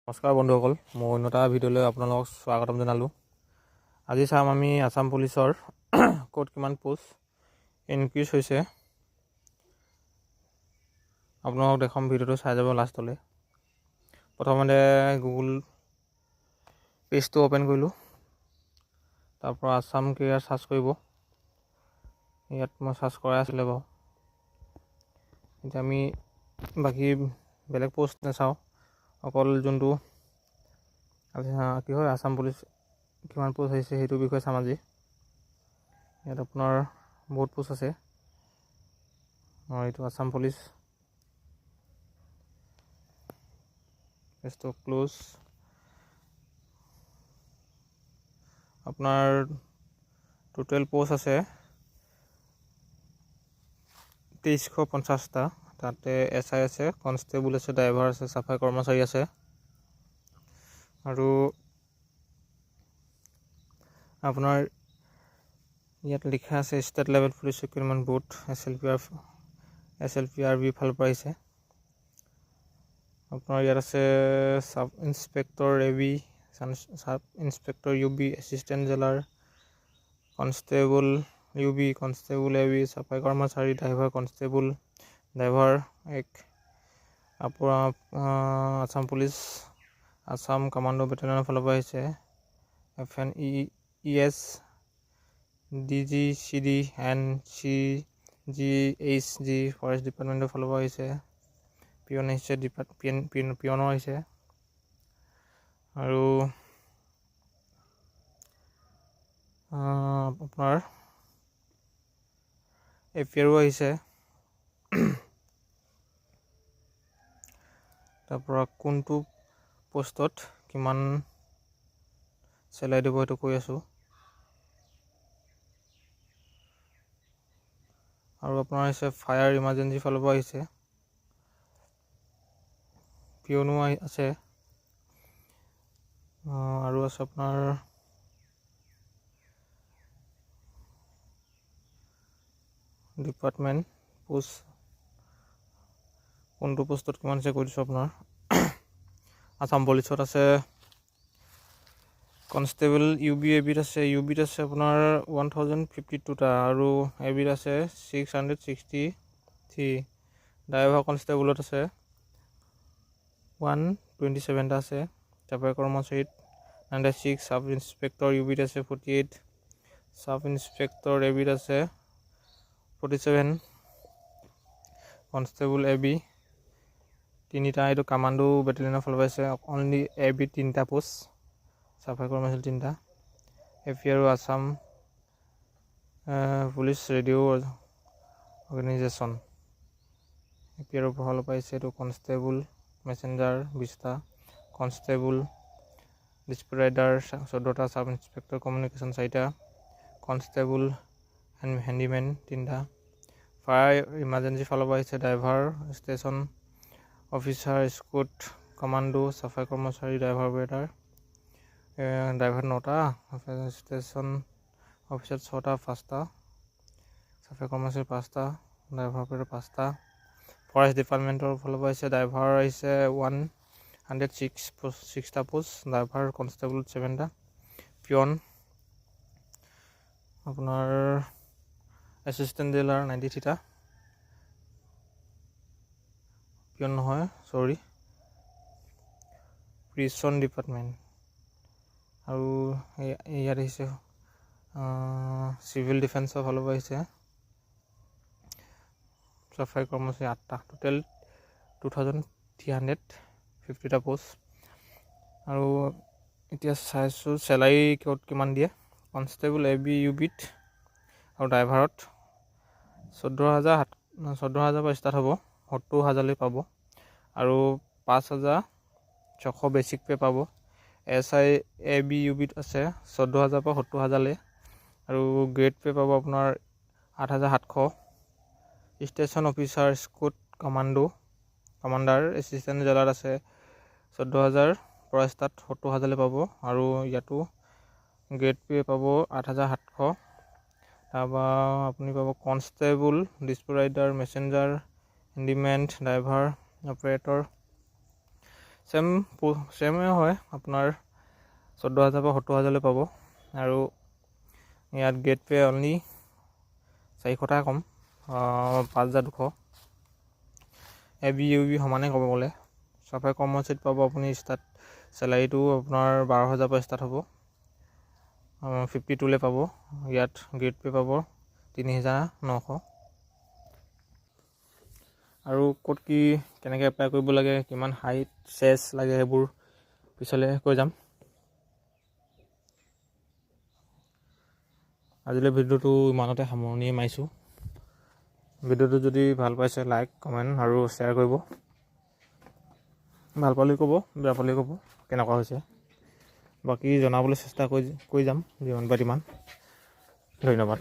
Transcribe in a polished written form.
নমস্কাৰ বন্ধুসকল, মই অন্য এটা ভিডিঅ'লৈ আপোনালোকক স্বাগতম জনালোঁ। আজি চাম আমি আসাম পুলিচৰ ক'ত কিমান পোষ্ট ইনক্ৰিজ হৈছে। আপোনালোকক দেখাম, ভিডিঅ'টো চাই যাব লাষ্টলৈ। প্ৰথমতে গুগল পেজটো অ'পেন কৰিলোঁ। তাৰপৰা আসাম কেৰিয়াৰ চাৰ্চ কৰিব। ইয়াত মই চাৰ্চ কৰাই আছিলে বাৰু। এতিয়া আমি বাকী বেলেগ পোষ্ট নাচাওঁ, অকল যোনটো কি হয় আসাম পুলিচ কিমান পোষ্ট আহিছে সেইটো বিষয়ে চাম আজি। ইয়াত আপোনাৰ বহুত পোষ্ট আছে। এইটো আসাম পুলিচ, পেজটো ক্লোজ। আপোনাৰ টোটেল পোষ্ট আছে 2350টা। তাতে SI আছে, কনষ্টেবল আছে, ড্ৰাইভাৰ আছে, চাফাই কৰ্মচাৰী আছে। আৰু আপোনাৰ ইয়াত লিখা আছে state level police recruitment board SLPRB ফালৰ পৰা আহিছে। আপোনাৰ ইয়াত আছে sub inspector AB, sub inspector UB, assistant jailer, constable UB, constable AB, চাফাই কৰ্মচাৰী, ড্ৰাইভাৰ, কনষ্টেবল, ড্ৰাইভাৰ 1। আপোনাৰ আসাম পুলিচ আসাম কমাণ্ডো বেটেলিয়নৰ ফালৰ পৰা আহিছে। FNES DGCD and CGHG forest ডিপাৰ্টমেণ্টৰ ফালৰ পৰা আহিছে। পিয়ন আহিছে, পিয়নো আহিছে। আৰু আপোনাৰ APRO আহিছে। তাৰপৰা কোনটো পোষ্টত কিমান চেলাৰি দিব সেইটো কৈ আছোঁ। আৰু আপোনাৰ আহিছে ফায়াৰ ইমাৰ্জেঞ্চি ফালৰ পৰা আহিছে। পিয়নো আছে। আৰু আছে আপোনাৰ ডিপাৰ্টমেণ্ট পোষ্ট, কোনটো পোষ্টত কিমান আছে কৈ দিছোঁ আপোনাৰ। আসাম পুলিচত আছে কনষ্টেবল UBত আছে আপোনাৰ 1052টা আৰু ABত আছে 663। ড্ৰাইভাৰ কনষ্টেবলত আছে 127টা আছে। চাফাই কৰ্মচাৰীত 96, চাব ইন্সপেক্টৰ UBত আছে 48, চাব ইন্সপেক্টৰ ABত আছে 47, কনষ্টেবল AB 3টা। এইটো কামাণ্ডো বেটেলিয়নৰ ফালৰ পৰা আছে। অনলি ABত 3টা পোষ্ট, চাফাই কৰ্মচাৰী 3টা। APRO Assam police radio' organisation, APRO ফালৰ পৰা আহিছে। এইটো কনষ্টেবল মেছেঞ্জাৰ 20টা, কনষ্টেবল ডিছপ্লে ৰাইডাৰ 14টা, চাব ইন্সপেক্টৰ কমিউনিকেশ্যন 4টা, কনষ্টেবল হেণ্ডিমেন 3টা। ফায়াৰ ইমাৰ্জেঞ্চি ফালৰ পৰা আহিছে driver, station officer, squad commando, চাফাই কৰ্মচাৰী, ড্ৰাইভাৰ অপাৰেটাৰ। ড্ৰাইভাৰ 9টা, ষ্টেচন অফিচাৰ 6টা, 5টা, চাফাই কৰ্মচাৰী 5টা, ড্ৰাইভাৰ অপাৰেটাৰ 5টা। ফৰেষ্ট ডিপাৰ্টমেণ্টৰ ফালৰ পৰা আহিছে ড্ৰাইভাৰ আহিছে 106টা পোষ্ট, ড্ৰাইভাৰ কনষ্টেবল 7টা। পিয়ন আপোনাৰ এছিষ্টেণ্ট জেলাৰ 93টা, পিয়ন নহয় চৰি, প্ৰিজন ডিপাৰ্টমেণ্ট। আৰু ইয়াত আহিছে চিভিল ডিফেন্সৰ ফালৰ পৰা আহিছে চাফাই কৰ্মচাৰী 8টা। Total 2350টা post. আৰু এতিয়া চাইছোঁ চেলাৰী ক'ত কিমান দিয়ে। কনষ্টেবল AB UBত আৰু ড্ৰাইভাৰত 14,000 পৰা ষ্টাৰ্ট হ'ব, 70,000লৈ পাব। আৰু 5,600 বেচিক পে' পাব। SI AB UBত আছে 14,000 পৰা 70,000লৈ। আৰু গ্ৰেড পে' পাব আপোনাৰ 8,700। Station officer, squad commander, assistant জেলাত আছে 14,000 পৰা ষ্টাৰ্ট 70,000লৈ পাব। আৰু ইয়াতো গ্ৰেড পে' পাব 8,700। তাৰপৰা আপুনি পাব constable dispatch rider, messenger, handyman, driver operator same হয়, আপোনাৰ 14,000 পৰা 70,000 পাব। আৰু ইয়াত গেট পে অনলি 400 টকা কম, 5,200। এবি ইউবি সমানে ক'ব গ'লে। চাফাই কৰ্মচাৰীত পাব আপুনি চেলাৰীটো আপোনাৰ 12,000 পৰা ষ্টাৰ্ট হ'ব, 52 পাব। ইয়াত গ্ৰেড পে পাব 3,900। আৰু ক'ত কি কেনেকৈ এপ্লাই কৰিব লাগে, কিমান হাইট চেচ লাগে, সেইবোৰ পিছলৈ কৈ যাম। আজিলৈ ভিডিঅ'টো ইমানতে সামৰণি মাৰিছোঁ। ভিডিঅ'টো যদি ভাল পাইছে লাইক, কমেণ্ট আৰু শ্বেয়াৰ কৰিব। ভাল পালে ক'ব, বেয়া পালে ক'ব কেনেকুৱা হৈছে। বাকী জনাবলৈ চেষ্টা কৰি যাম যিমান পাৰি সিমান। ধন্যবাদ।